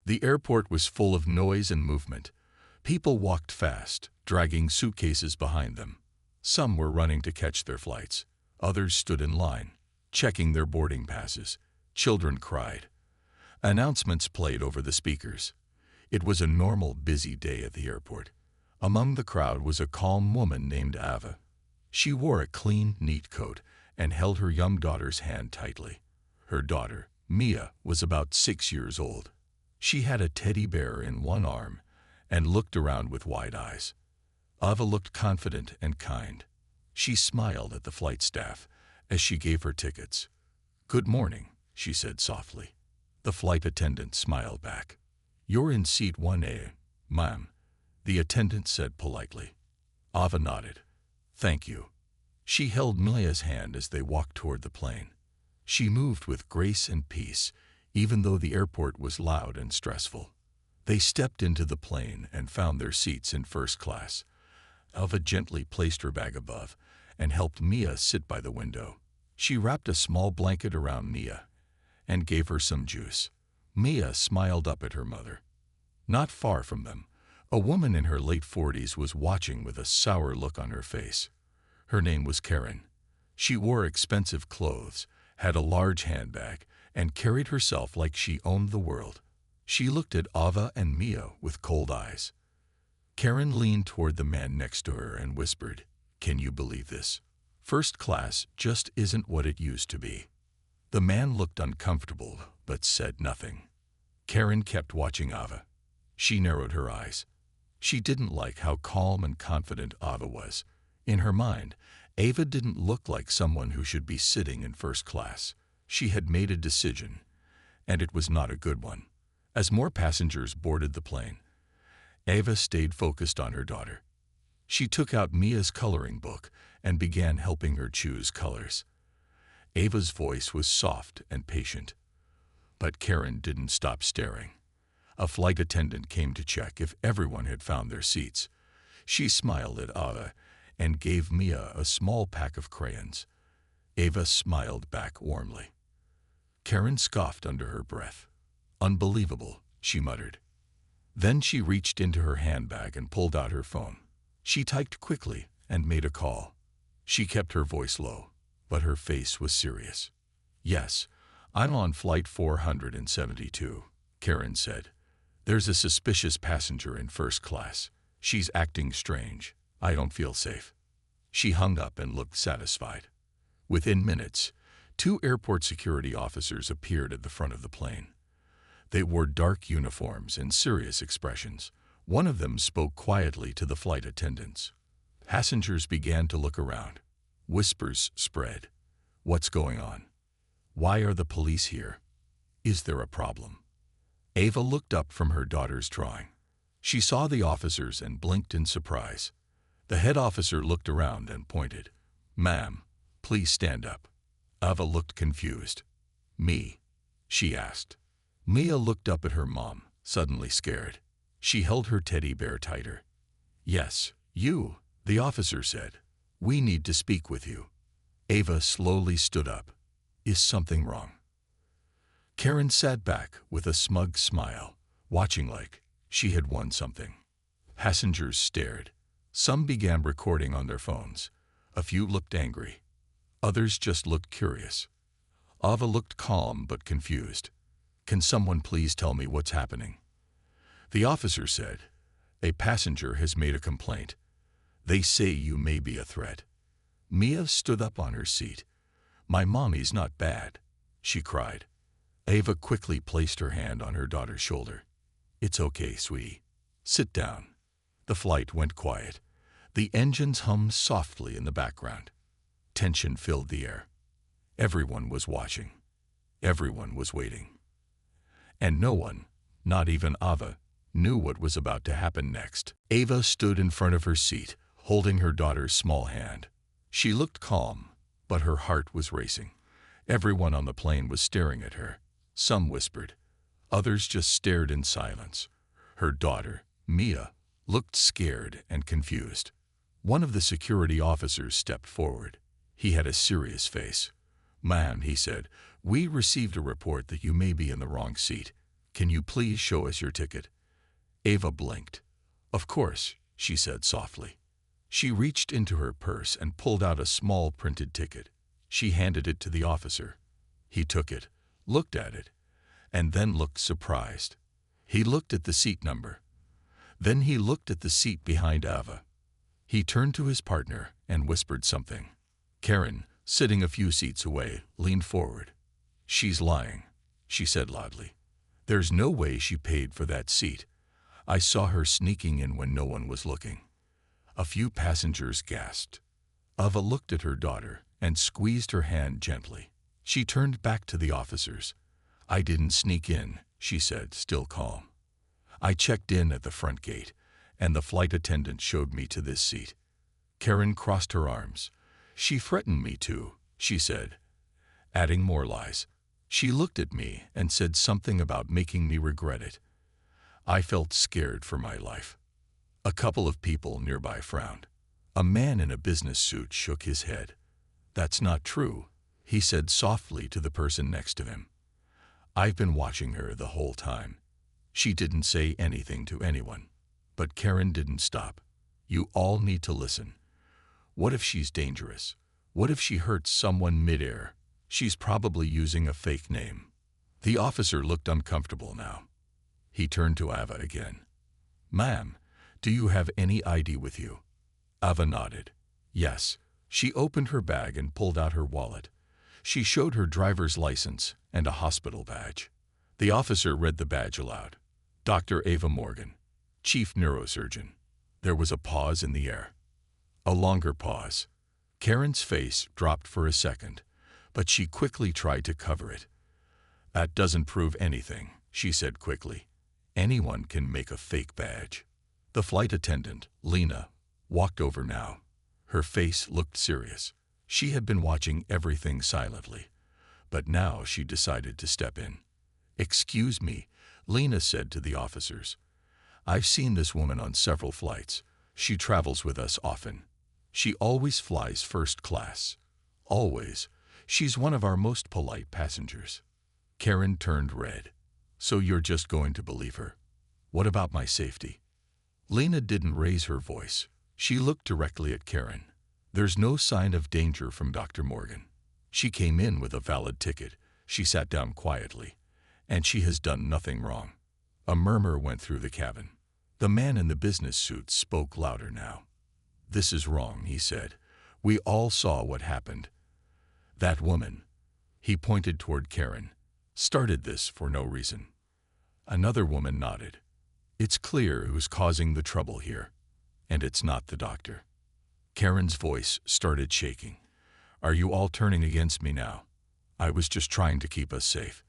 The airport was full of noise and movement. People walked fast, dragging suitcases behind them. Some were running to catch their flights. Others stood in line, checking their boarding passes. Children cried. Announcements played over the speakers. It was a normal, busy day at the airport. Among the crowd was a calm woman named Ava. She wore a clean, neat coat and held her young daughter's hand tightly. Her daughter, Mia, was about 6 years old. She had a teddy bear in one arm and looked around with wide eyes. Ava looked confident and kind. She smiled at the flight staff as she gave her tickets. "Good morning," she said softly. The flight attendant smiled back. "You're in seat 1A, ma'am," the attendant said politely. Ava nodded. "Thank you." She held Mia's hand as they walked toward the plane. She moved with grace and peace, even though the airport was loud and stressful. They stepped into the plane and found their seats in first class. Ava gently placed her bag above and helped Mia sit by the window. She wrapped a small blanket around Mia and gave her some juice. Mia smiled up at her mother. Not far from them, a woman in her late 40s was watching with a sour look on her face. Her name was Karen. She wore expensive clothes, had a large handbag, and carried herself like she owned the world. She looked at Ava and Mia with cold eyes. Karen leaned toward the man next to her and whispered, "Can you believe this? First class just isn't what it used to be." The man looked uncomfortable, but said nothing. Karen kept watching Ava. She narrowed her eyes. She didn't like how calm and confident Ava was. In her mind, Ava didn't look like someone who should be sitting in first class. She had made a decision, and it was not a good one. As more passengers boarded the plane, Ava stayed focused on her daughter. She took out Mia's coloring book and began helping her choose colors. Ava's voice was soft and patient. But Karen didn't stop staring. A flight attendant came to check if everyone had found their seats. She smiled at Ava and gave Mia a small pack of crayons. Ava smiled back warmly. Karen scoffed under her breath. "Unbelievable," she muttered. Then she reached into her handbag and pulled out her phone. She typed quickly and made a call. She kept her voice low, but her face was serious. "Yes, I'm on flight 472, Karen said. "There's a suspicious passenger in first class. She's acting strange. I don't feel safe." She hung up and looked satisfied. Within minutes, 2 airport security officers appeared at the front of the plane. They wore dark uniforms and serious expressions. One of them spoke quietly to the flight attendants. Passengers began to look around. Whispers spread. "What's going on? Why are the police here? Is there a problem?" Ava looked up from her daughter's drawing. She saw the officers and blinked in surprise. The head officer looked around and pointed. "Ma'am, please stand up." Ava looked confused. "Me?" she asked. Mia looked up at her mom, suddenly scared. She held her teddy bear tighter. "Yes, you," the officer said. "We need to speak with you." Ava slowly stood up. "Is something wrong?" Karen sat back with a smug smile, watching like she had won something. Passengers stared. Some began recording on their phones. A few looked angry. Others just looked curious. Ava looked calm but confused. "Can someone please tell me what's happening?" The officer said, "A passenger has made a complaint. They say you may be a threat." Mia stood up on her seat. "My mommy's not bad," she cried. Ava quickly placed her hand on her daughter's shoulder. "It's okay, sweetie. Sit down." The flight went quiet. The engines hummed softly in the background. Tension filled the air. Everyone was watching. Everyone was waiting. And no one, not even Ava, knew what was about to happen next. Ava stood in front of her seat, holding her daughter's small hand. She looked calm, but her heart was racing. Everyone on the plane was staring at her. Some whispered. Others just stared in silence. Her daughter, Mia, looked scared and confused. One of the security officers stepped forward. He had a serious face. "Ma'am," he said, "we received a report that you may be in the wrong seat. Can you please show us your ticket? Ava blinked. Of course, she said softly. She reached into her purse and pulled out a small printed ticket. She handed it to the officer. He took it, looked at it, and then looked surprised. He looked at the seat number. Then he looked at the seat behind Ava. He turned to his partner and whispered something. Karen, sitting a few seats away, leaned forward. She's lying, she said loudly. There's no way she paid for that seat. I saw her sneaking in when no one was looking. A few passengers gasped. Ava looked at her daughter and squeezed her hand gently. She turned back to the officers. I didn't sneak in, she said, still calm. I checked in at the front gate, and the flight attendant showed me to this seat. Karen crossed her arms. She threatened me to, she said, adding more lies. She looked at me and said something about making me regret it. I felt scared for my life. A couple of people nearby frowned. A man in a business suit shook his head. That's not true, he said softly to the person next to him. I've been watching her the whole time. She didn't say anything to anyone. But Karen didn't stop. You all need to listen. What if she's dangerous? What if she hurts someone midair? She's probably using a fake name. The officer looked uncomfortable now. He turned to Ava again. Ma'am, do you have any ID with you? Ava nodded. Yes. She opened her bag and pulled out her wallet. She showed her driver's license and a hospital badge. The officer read the badge aloud. Dr. Ava Morgan, Chief Neurosurgeon. There was a pause in the air. A longer pause. Karen's face dropped for a second, but she quickly tried to cover it. That doesn't prove anything, she said quickly. Anyone can make a fake badge. The flight attendant, Lena, walked over now. Her face looked serious. She had been watching everything silently, but now she decided to step in. Excuse me, Lena said to the officers. I've seen this woman on several flights. She travels with us often. She always flies first class. Always. She's one of our most polite passengers. Karen turned red. So you're just going to believe her? What about my safety? Lena didn't raise her voice. She looked directly at Karen. There's no sign of danger from Dr. Morgan. She came in with a valid ticket. She sat down quietly. And she has done nothing wrong. A murmur went through the cabin. The man in the business suit spoke louder now. This is wrong, he said. We all saw what happened. That woman, he pointed toward Karen, started this for no reason. Another woman nodded. It's clear who's causing the trouble here, and it's not the doctor. Karen's voice started shaking. Are you all turning against me now? I was just trying to keep us safe.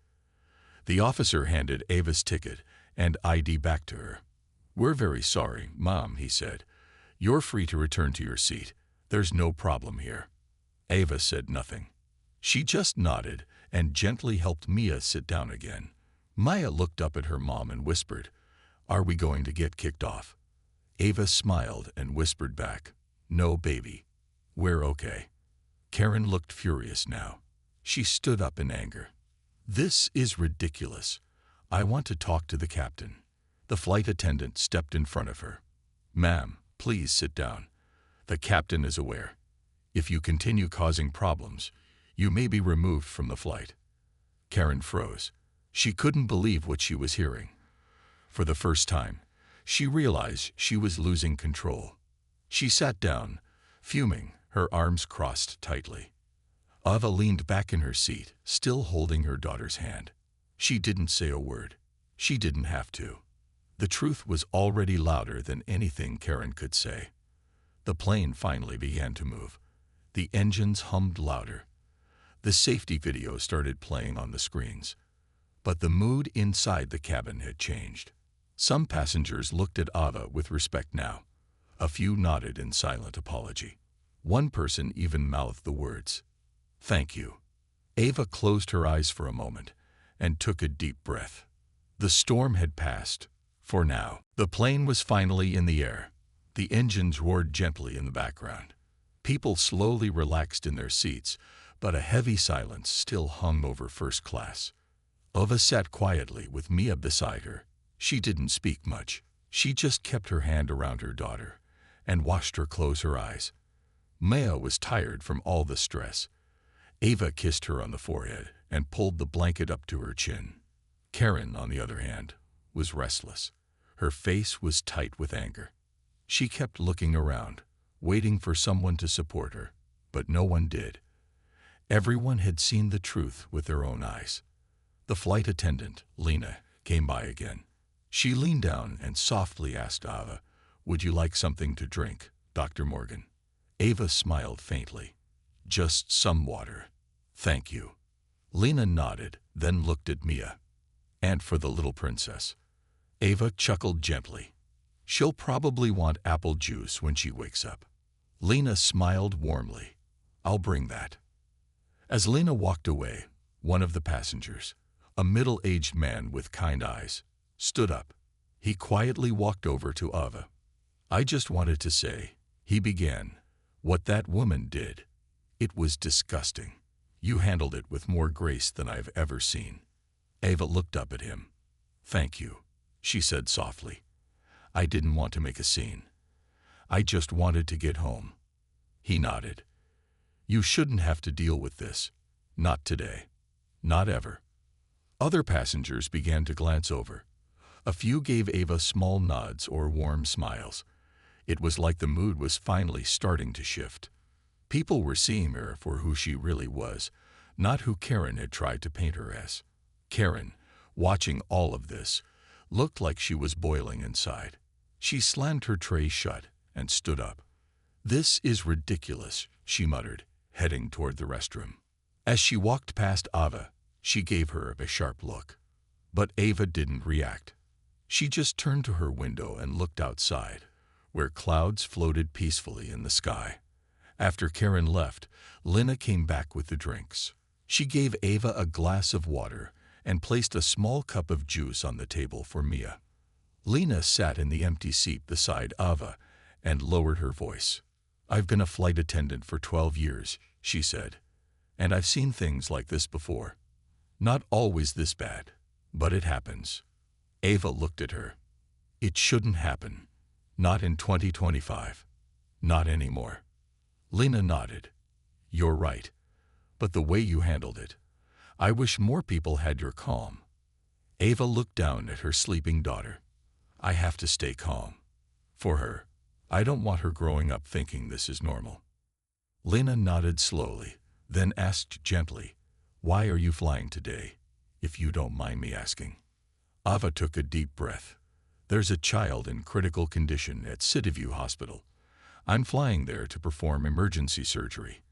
The officer handed Ava's ticket and ID back to her. We're very sorry, Mom, he said. You're free to return to your seat. There's no problem here. Ava said nothing. She just nodded and gently helped Mia sit down again. Maya looked up at her mom and whispered, Are we going to get kicked off? Ava smiled and whispered back, No, baby. We're okay. Karen looked furious now. She stood up in anger. This is ridiculous. I want to talk to the captain. The flight attendant stepped in front of her. Ma'am, please sit down. The captain is aware. If you continue causing problems, you may be removed from the flight. Karen froze. She couldn't believe what she was hearing. For the first time, she realized she was losing control. She sat down, fuming, her arms crossed tightly. Ava leaned back in her seat, still holding her daughter's hand. She didn't say a word. She didn't have to. The truth was already louder than anything Karen could say. The plane finally began to move. The engines hummed louder. The safety video started playing on the screens. But the mood inside the cabin had changed. Some passengers looked at Ava with respect now. A few nodded in silent apology. One person even mouthed the words, Thank you. Ava closed her eyes for a moment and took a deep breath. The storm had passed, for now. The plane was finally in the air. The engines roared gently in the background. People slowly relaxed in their seats, but a heavy silence still hung over first class. Ava sat quietly with Mia beside her. She didn't speak much. She just kept her hand around her daughter and watched her close her eyes. Mia was tired from all the stress. Ava kissed her on the forehead and pulled the blanket up to her chin. Karen, on the other hand, was restless. Her face was tight with anger. She kept looking around, waiting for someone to support her, but no one did. Everyone had seen the truth with their own eyes. The flight attendant, Lena, came by again. She leaned down and softly asked Ava, "Would you like something to drink, Dr. Morgan?" Ava smiled faintly. "Just some water. Thank you." Lena nodded, then looked at Mia. "And for the little princess?" Ava chuckled gently. "She'll probably want apple juice when she wakes up." Lena smiled warmly. "I'll bring that." As Lena walked away, one of the passengers, a middle-aged man with kind eyes, stood up. He quietly walked over to Ava. "I just wanted to say," he began, "what that woman did. It was disgusting. You handled it with more grace than I've ever seen." Ava looked up at him. "Thank you," she said softly. "I didn't want to make a scene. I just wanted to get home." He nodded. "You shouldn't have to deal with this. Not today. Not ever." Other passengers began to glance over. A few gave Ava small nods or warm smiles. It was like the mood was finally starting to shift. People were seeing her for who she really was, not who Karen had tried to paint her as. Karen, watching all of this, looked like she was boiling inside. She slammed her tray shut and stood up. "This is ridiculous," she muttered, heading toward the restroom. As she walked past Ava, she gave her a sharp look. But Ava didn't react. She just turned to her window and looked outside, where clouds floated peacefully in the sky. After Karen left, Lena came back with the drinks. She gave Ava a glass of water and placed a small cup of juice on the table for Mia. Lena sat in the empty seat beside Ava and lowered her voice. "I've been a flight attendant for 12 years, she said, "and I've seen things like this before. Not always this bad, but it happens." Ava looked at her. "It shouldn't happen. Not in 2025. Not anymore." Lena nodded. "You're right. But the way you handled it. I wish more people had your calm." Ava looked down at her sleeping daughter. "I have to stay calm. For her. I don't want her growing up thinking this is normal." Lena nodded slowly, then asked gently, "Why are you flying today, if you don't mind me asking?" Ava took a deep breath. "There's a child in critical condition at Cityview Hospital. I'm flying there to perform emergency surgery.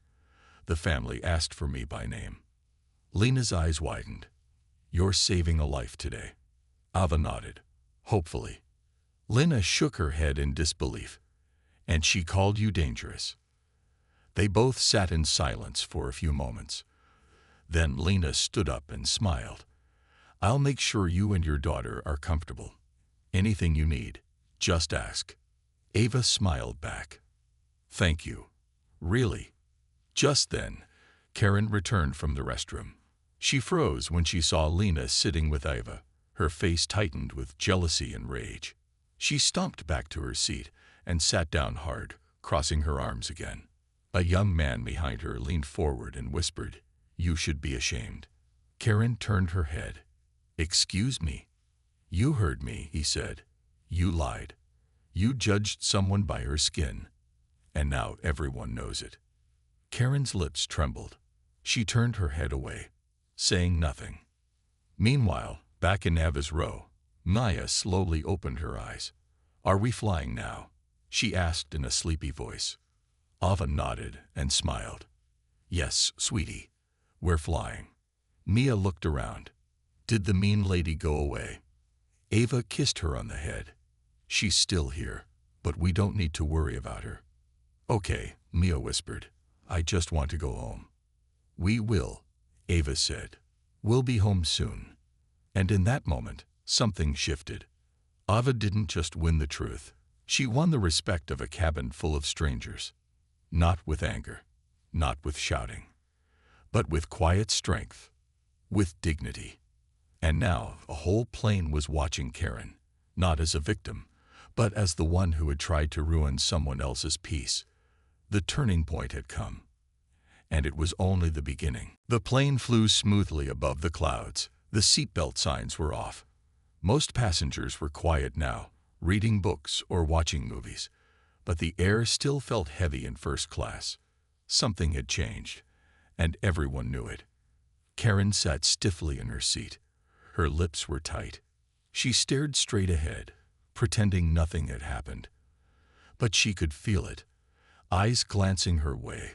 The family asked for me by name." Lena's eyes widened. "You're saving a life today." Ava nodded. "Hopefully." Lena shook her head in disbelief. "And she called you dangerous." They both sat in silence for a few moments. Then Lena stood up and smiled. "I'll make sure you and your daughter are comfortable. Anything you need, just ask." Ava smiled back. "Thank you. Really." Just then, Karen returned from the restroom. She froze when she saw Lena sitting with Ava. Her face tightened with jealousy and rage. She stomped back to her seat and sat down hard, crossing her arms again. A young man behind her leaned forward and whispered, "You should be ashamed." Karen turned her head. "Excuse me." "You heard me," he said. "You lied. You judged someone by her skin. And now everyone knows it." Karen's lips trembled. She turned her head away, saying nothing. Meanwhile, back in Ava's row, Maya slowly opened her eyes. "Are we flying now?" she asked in a sleepy voice. Ava nodded and smiled. "Yes, sweetie, we're flying." Mia looked around. Did the mean lady go away? Ava kissed her on the head. "She's still here, but we don't need to worry about her." "Okay," Mia whispered. "I just want to go home." "We will," Ava said. "We'll be home soon." And in that moment, something shifted. Ava didn't just win the truth. She won the respect of a cabin full of strangers. Not with anger, not with shouting, but with quiet strength, with dignity. And now a whole plane was watching Karen, not as a victim, but as the one who had tried to ruin someone else's peace. The turning point had come, and it was only the beginning. The plane flew smoothly above the clouds. The seatbelt signs were off. Most passengers were quiet now, reading books or watching movies, but the air still felt heavy in first class. Something had changed, and everyone knew it. Karen sat stiffly in her seat. Her lips were tight. She stared straight ahead, pretending nothing had happened. But she could feel it, eyes glancing her way,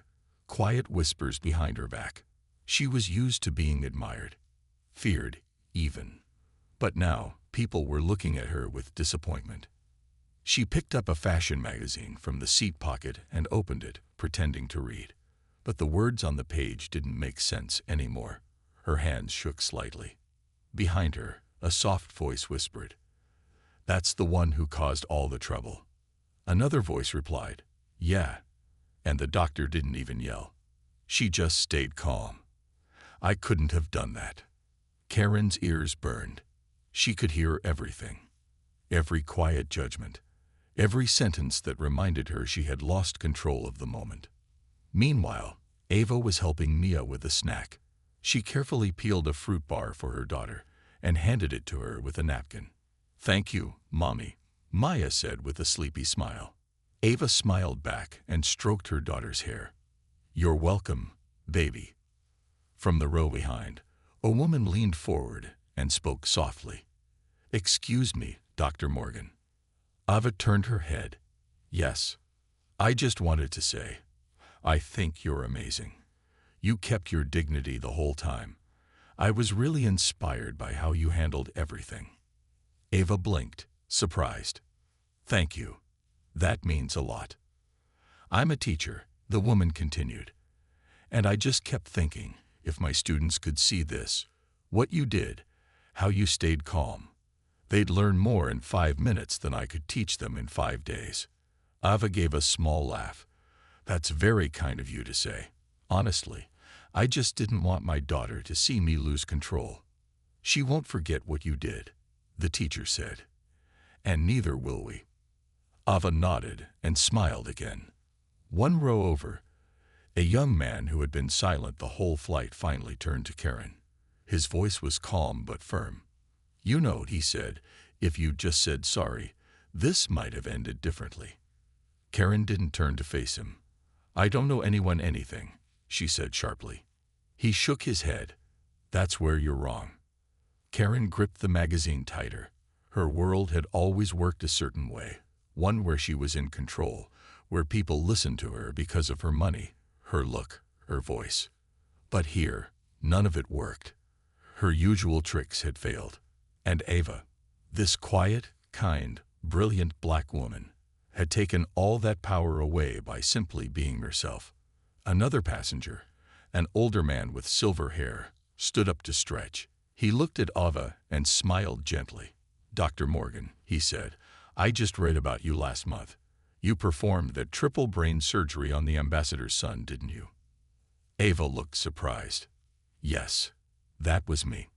quiet whispers behind her back. She was used to being admired, feared even. But now, people were looking at her with disappointment. She picked up a fashion magazine from the seat pocket and opened it, pretending to read. But the words on the page didn't make sense anymore. Her hands shook slightly. Behind her, a soft voice whispered, "That's the one who caused all the trouble." Another voice replied, "Yeah." And the doctor didn't even yell. She just stayed calm. "I couldn't have done that." Karen's ears burned. She could hear everything. Every quiet judgment. Every sentence that reminded her she had lost control of the moment. Meanwhile, Ava was helping Mia with a snack. She carefully peeled a fruit bar for her daughter and handed it to her with a napkin. "Thank you, Mommy," Maya said with a sleepy smile. Ava smiled back and stroked her daughter's hair. "You're welcome, baby." From the row behind, a woman leaned forward and spoke softly. "Excuse me, Dr. Morgan." Ava turned her head. "Yes, I just wanted to say, I think you're amazing. You kept your dignity the whole time. I was really inspired by how you handled everything." Ava blinked, surprised. "Thank you. That means a lot." "I'm a teacher," the woman continued, "and I just kept thinking, if my students could see this, what you did, how you stayed calm, they'd learn more in 5 minutes than I could teach them in 5 days." Ava gave a small laugh. "That's very kind of you to say. Honestly, I just didn't want my daughter to see me lose control." "She won't forget what you did," the teacher said. "And neither will we." Ava nodded and smiled again. One row over, a young man who had been silent the whole flight finally turned to Karen. His voice was calm but firm. "You know," he said, "if you'd just said sorry, this might have ended differently." Karen didn't turn to face him. "I don't know anyone anything," she said sharply. He shook his head. "That's where you're wrong." Karen gripped the magazine tighter. Her world had always worked a certain way, one where she was in control, where people listened to her because of her money, her look, her voice. But here, none of it worked. Her usual tricks had failed. And Ava, this quiet, kind, brilliant black woman, had taken all that power away by simply being herself. Another passenger, an older man with silver hair, stood up to stretch. He looked at Ava and smiled gently. "Dr. Morgan," he said, "I just read about you last month. You performed that triple brain surgery on the ambassador's son, didn't you?" Ava looked surprised. "Yes, that was me."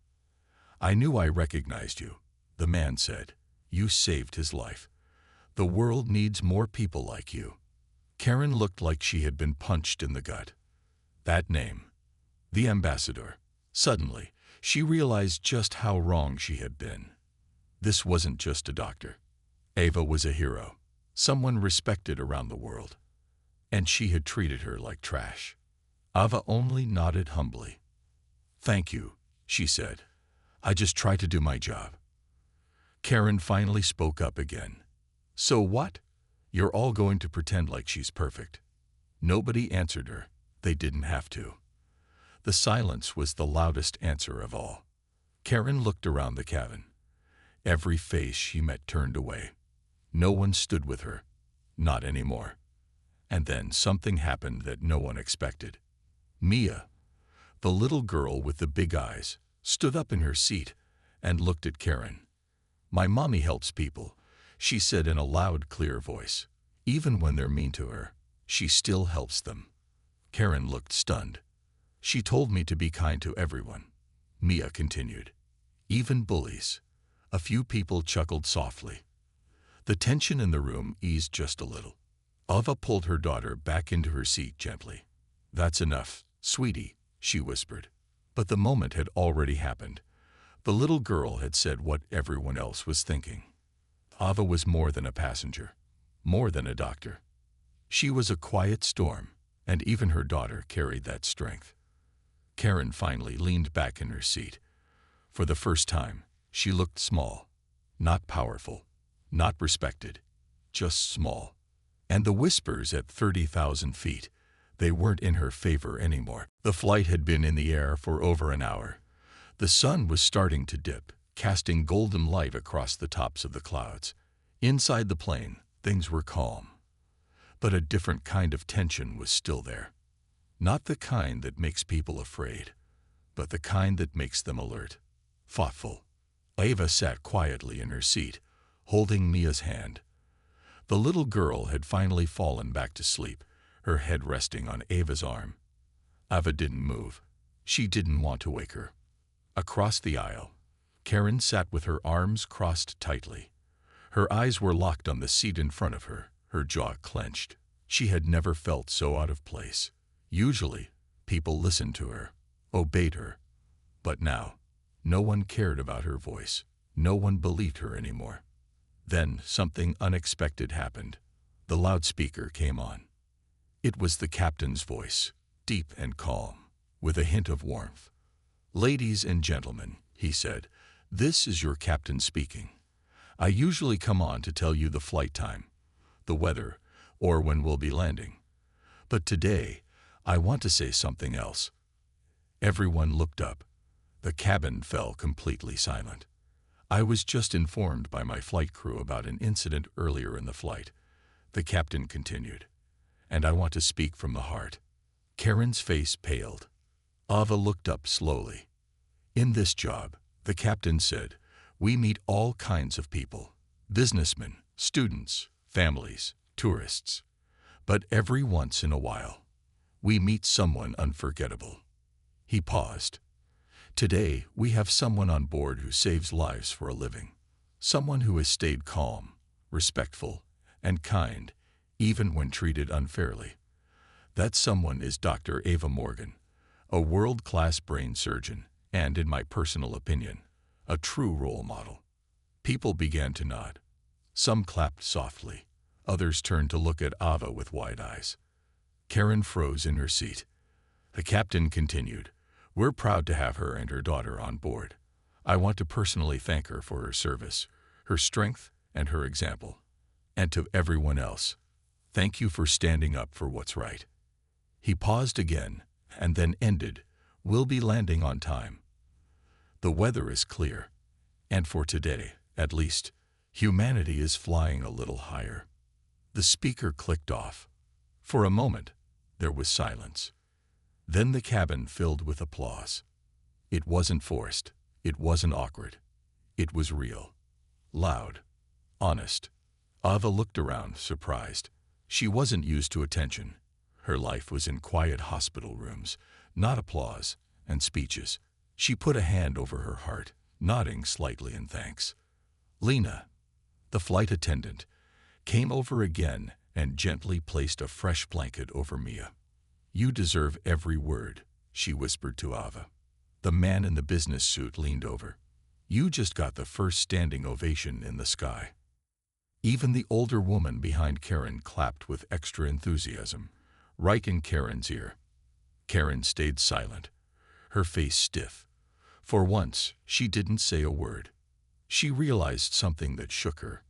"I knew I recognized you," the man said. "You saved his life. The world needs more people like you." Karen looked like she had been punched in the gut. That name, the ambassador. Suddenly, she realized just how wrong she had been. This wasn't just a doctor. Ava was a hero, someone respected around the world. And she had treated her like trash. Ava only nodded humbly. "Thank you," she said. "I just try to do my job." Karen finally spoke up again. "So what? You're all going to pretend like she's perfect." Nobody answered her. They didn't have to. The silence was the loudest answer of all. Karen looked around the cabin. Every face she met turned away. No one stood with her. Not anymore. And then something happened that no one expected. Mia, the little girl with the big eyes, stood up in her seat and looked at Karen. "My mommy helps people," she said in a loud, clear voice. "Even when they're mean to her, she still helps them." Karen looked stunned. "She told me to be kind to everyone," Mia continued. even bullies. A few people chuckled softly. The tension in the room eased just a little. Ava pulled her daughter back into her seat gently. "That's enough, sweetie," she whispered. But the moment had already happened. The little girl had said what everyone else was thinking. Ava was more than a passenger, more than a doctor. She was a quiet storm, and even her daughter carried that strength. Karen finally leaned back in her seat. For the first time, she looked small, not powerful, not respected, just small. And the whispers at 30,000 feet, they weren't in her favor anymore. The flight had been in the air for over an hour. The sun was starting to dip, casting golden light across the tops of the clouds. Inside the plane, things were calm. But a different kind of tension was still there. Not the kind that makes people afraid, but the kind that makes them alert, thoughtful. Ava sat quietly in her seat, holding Mia's hand. The little girl had finally fallen back to sleep, her head resting on Ava's arm. Ava didn't move. She didn't want to wake her. Across the aisle, Karen sat with her arms crossed tightly. Her eyes were locked on the seat in front of her, her jaw clenched. She had never felt so out of place. Usually, people listened to her, obeyed her. But now, no one cared about her voice. No one believed her anymore. Then something unexpected happened. The loudspeaker came on. It was the captain's voice, deep and calm, with a hint of warmth. "Ladies and gentlemen," he said, "this is your captain speaking. I usually come on to tell you the flight time, the weather, or when we'll be landing. But today, I want to say something else." Everyone looked up. The cabin fell completely silent. "I was just informed by my flight crew about an incident earlier in the flight," the captain continued, "and I want to speak from the heart." Karen's face paled. Ava looked up slowly. "In this job," the captain said, "we meet all kinds of people, businessmen, students, families, tourists. But every once in a while, we meet someone unforgettable." He paused. "Today, we have someone on board who saves lives for a living. Someone who has stayed calm, respectful, and kind, even when treated unfairly. That someone is Dr. Ava Morgan, a world-class brain surgeon, and, in my personal opinion, a true role model." People began to nod. Some clapped softly. Others turned to look at Ava with wide eyes. Karen froze in her seat. The captain continued, "We're proud to have her and her daughter on board. I want to personally thank her for her service, her strength, and her example. And to everyone else, thank you for standing up for what's right." He paused again, and then ended, "We'll be landing on time. The weather is clear, and for today, at least, humanity is flying a little higher." The speaker clicked off. For a moment, there was silence. Then the cabin filled with applause. It wasn't forced. It wasn't awkward. It was real. Loud. Honest. Ava looked around, surprised. She wasn't used to attention. Her life was in quiet hospital rooms, not applause and speeches. She put a hand over her heart, nodding slightly in thanks. Lena, the flight attendant, came over again and gently placed a fresh blanket over Mia. "You deserve every word," she whispered to Ava. The man in the business suit leaned over. "You just got the first standing ovation in the sky." Even the older woman behind Karen clapped with extra enthusiasm, right in Karen's ear. Karen stayed silent, her face stiff. For once, she didn't say a word. She realized something that shook her.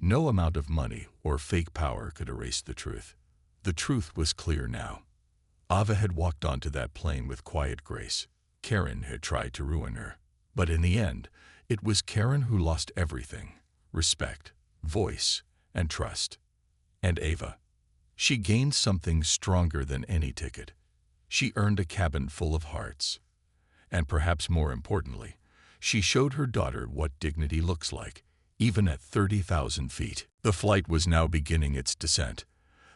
No amount of money or fake power could erase the truth. The truth was clear now. Ava had walked onto that plane with quiet grace. Karen had tried to ruin her. But in the end, it was Karen who lost everything: respect, voice, and trust. And Ava, she gained something stronger than any ticket. She earned a cabin full of hearts. And perhaps more importantly, she showed her daughter what dignity looks like, even at 30,000 feet. The flight was now beginning its descent.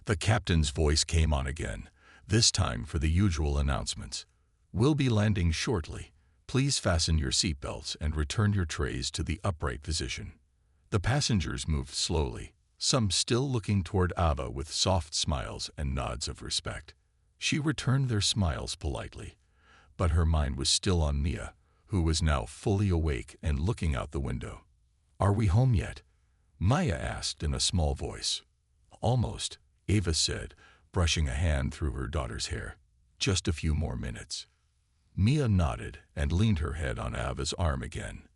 The captain's voice came on again, this time for the usual announcements. "We'll be landing shortly. Please fasten your seatbelts and return your trays to the upright position. The passengers moved slowly, some still looking toward Ava with soft smiles and nods of respect. She returned their smiles politely, but her mind was still on Mia, who was now fully awake and looking out the window. "Are we home yet?" Maya asked in a small voice. "Almost," Ava said, brushing a hand through her daughter's hair. "Just a few more minutes." Mia nodded and leaned her head on Ava's arm again.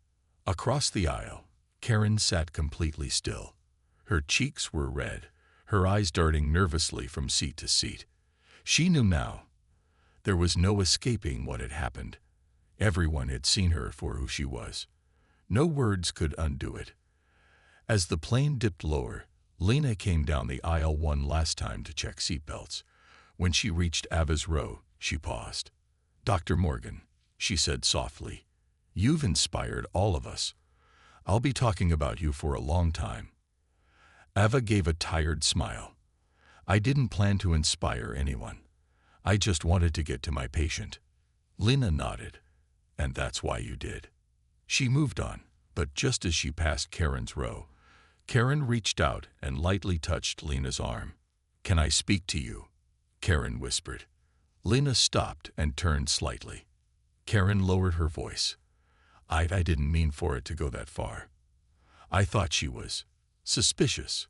Across the aisle, Karen sat completely still. Her cheeks were red, her eyes darting nervously from seat to seat. She knew now. There was no escaping what had happened. Everyone had seen her for who she was. No words could undo it. As the plane dipped lower, Lena came down the aisle one last time to check seatbelts. When she reached Ava's row, she paused. "Dr. Morgan," she said softly, "you've inspired all of us. I'll be talking about you for a long time." Ava gave a tired smile. "I didn't plan to inspire anyone. I just wanted to get to my patient." Lena nodded. "And that's why you did." She moved on, but just as she passed Karen's row, Karen reached out and lightly touched Lena's arm. "Can I speak to you?" Karen whispered. Lena stopped and turned slightly. Karen lowered her voice. I didn't mean for it to go that far. I thought she was suspicious.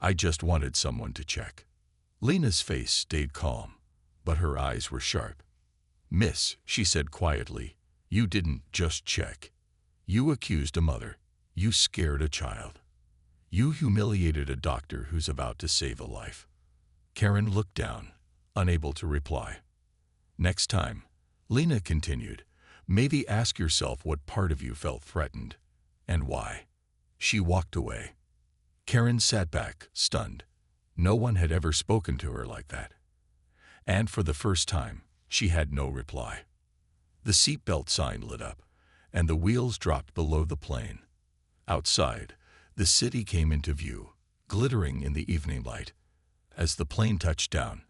I just wanted someone to check." Lena's face stayed calm, but her eyes were sharp. "Miss," she said quietly, "you didn't just check. You accused a mother. You scared a child. You humiliated a doctor who's about to save a life." Karen looked down, unable to reply. "Next time," Lena continued, "maybe ask yourself what part of you felt threatened, and why." She walked away. Karen sat back, stunned. No one had ever spoken to her like that. And for the first time, she had no reply. The seatbelt sign lit up, and the wheels dropped below the plane. Outside, the city came into view, glittering in the evening light. As the plane touched down,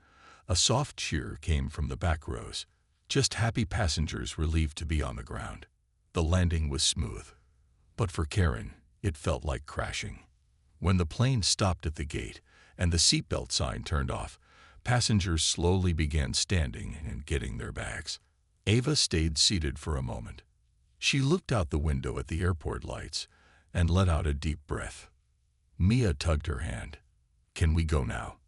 a soft cheer came from the back rows. Just happy passengers relieved to be on the ground. The landing was smooth, but for Karen, it felt like crashing. When the plane stopped at the gate and the seatbelt sign turned off, passengers slowly began standing and getting their bags. Ava stayed seated for a moment. She looked out the window at the airport lights and let out a deep breath. Mia tugged her hand. "Can we go now?"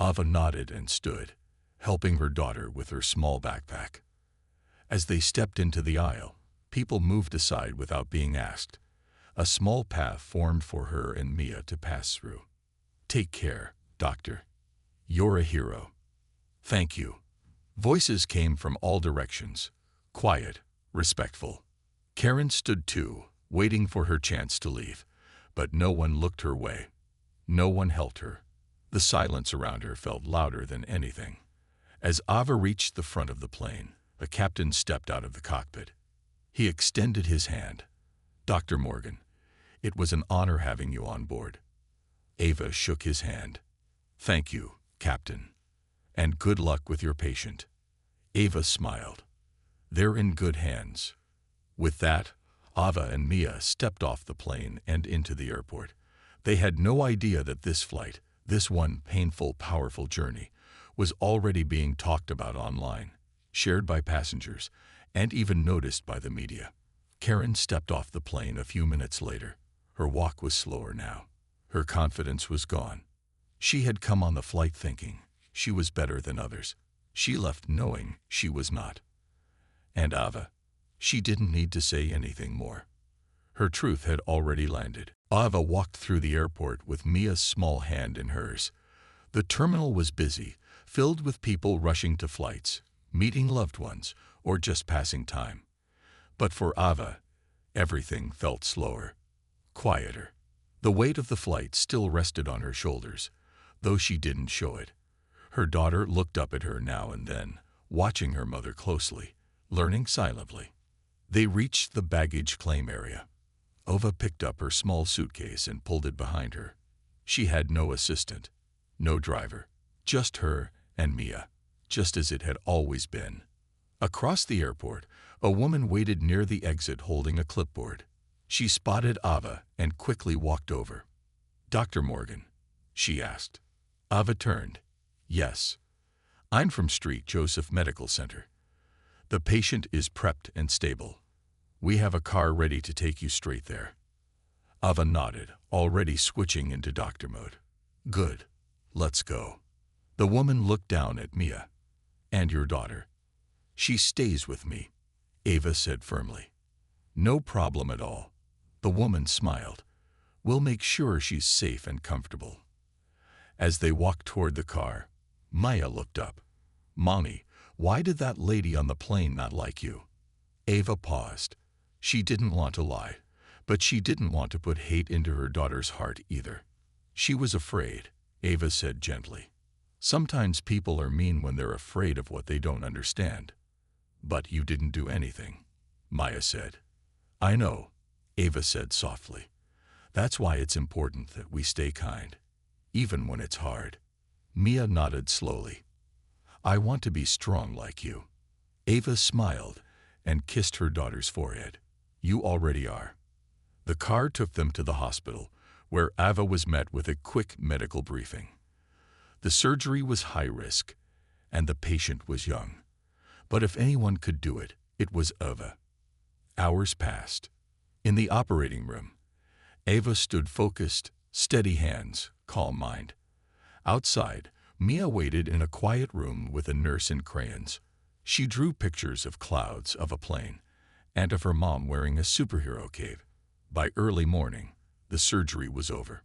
Ava nodded and stood, helping her daughter with her small backpack. As they stepped into the aisle, people moved aside without being asked. A small path formed for her and Mia to pass through. "Take care, Doctor. You're a hero." "Thank you." Voices came from all directions, quiet, respectful. Karen stood too, waiting for her chance to leave, but no one looked her way. No one helped her. The silence around her felt louder than anything. As Ava reached the front of the plane, the captain stepped out of the cockpit. He extended his hand. "Dr. Morgan, it was an honor having you on board." Ava shook his hand. "Thank you, Captain. And good luck with your patient." Ava smiled. "They're in good hands." With that, Ava and Mia stepped off the plane and into the airport. They had no idea that this flight, this one painful, powerful journey, was already being talked about online, shared by passengers, and even noticed by the media. Karen stepped off the plane a few minutes later. Her walk was slower now. Her confidence was gone. She had come on the flight thinking she was better than others. She left knowing she was not. And Ava, she didn't need to say anything more. Her truth had already landed. Ava walked through the airport with Mia's small hand in hers. The terminal was busy, filled with people rushing to flights, meeting loved ones, or just passing time. But for Ava, everything felt slower, quieter. The weight of the flight still rested on her shoulders, though she didn't show it. Her daughter looked up at her now and then, watching her mother closely, learning silently. They reached the baggage claim area. Ava picked up her small suitcase and pulled it behind her. She had no assistant, no driver, just her and Mia, just as it had always been. Across the airport, a woman waited near the exit holding a clipboard. She spotted Ava and quickly walked over. "Dr. Morgan?" she asked. Ava turned. "Yes. I'm from St. Joseph Medical Center. The patient is prepped and stable. We have a car ready to take you straight there." Ava nodded, already switching into doctor mode. "Good. Let's go." The woman looked down at Mia. "And your daughter?" "She stays with me," Ava said firmly. "No problem at all." The woman smiled. "We'll make sure she's safe and comfortable." As they walked toward the car, Maya looked up. "Mommy, why did that lady on the plane not like you?" Ava paused. She didn't want to lie, but she didn't want to put hate into her daughter's heart either. "She was afraid," Ava said gently. "Sometimes people are mean when they're afraid of what they don't understand." "But you didn't do anything," Maya said. "I know," Ava said softly. "That's why it's important that we stay kind, even when it's hard." Mia nodded slowly. "I want to be strong like you." Ava smiled and kissed her daughter's forehead. "You already are." The car took them to the hospital, where Ava was met with a quick medical briefing. The surgery was high risk, and the patient was young. But if anyone could do it, it was Ava. Hours passed. In the operating room, Ava stood focused, steady hands, calm mind. Outside, Mia waited in a quiet room with a nurse and crayons. She drew pictures of clouds, of a plane, and of her mom wearing a superhero cape. By early morning, the surgery was over.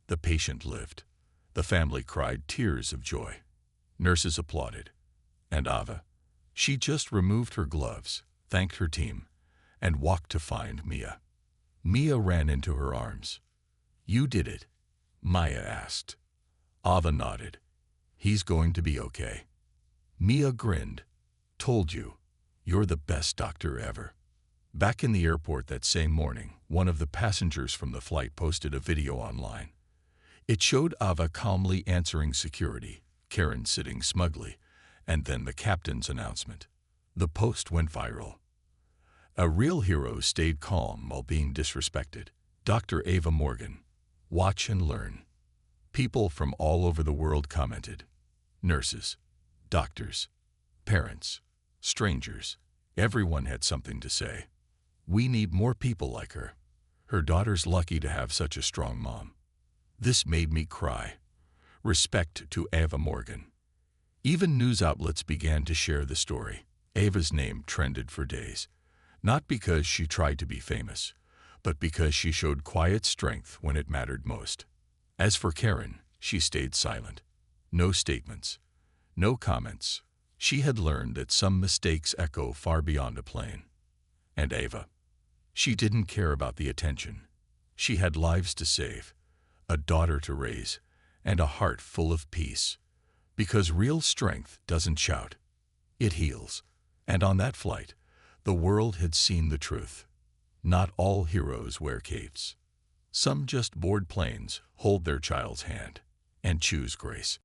The patient lived. The family cried tears of joy. Nurses applauded. And Ava? She just removed her gloves, thanked her team, and walked to find Mia. Mia ran into her arms. "You did it?" Maya asked. Ava nodded. "He's going to be okay." Mia grinned. "Told you. You're the best doctor ever." Back in the airport that same morning, one of the passengers from the flight posted a video online. It showed Ava calmly answering security, Karen sitting smugly, and then the captain's announcement. The post went viral. "A real hero stayed calm while being disrespected. Dr. Ava Morgan. Watch and learn." People from all over the world commented. Nurses, doctors, parents, strangers. Everyone had something to say. "We need more people like her. Her daughter's lucky to have such a strong mom." This made me cry. Respect to Ava Morgan. Even news outlets began to share the story. Ava's name trended for days. Not because she tried to be famous, but because she showed quiet strength when it mattered most. As for Karen, she stayed silent. No statements, no comments. She had learned that some mistakes echo far beyond a plane. And Ava? She didn't care about the attention. She had lives to save, a daughter to raise, and a heart full of peace. Because real strength doesn't shout, it heals. And on that flight, the world had seen the truth. Not all heroes wear capes. Some just board planes, hold their child's hand, and choose grace.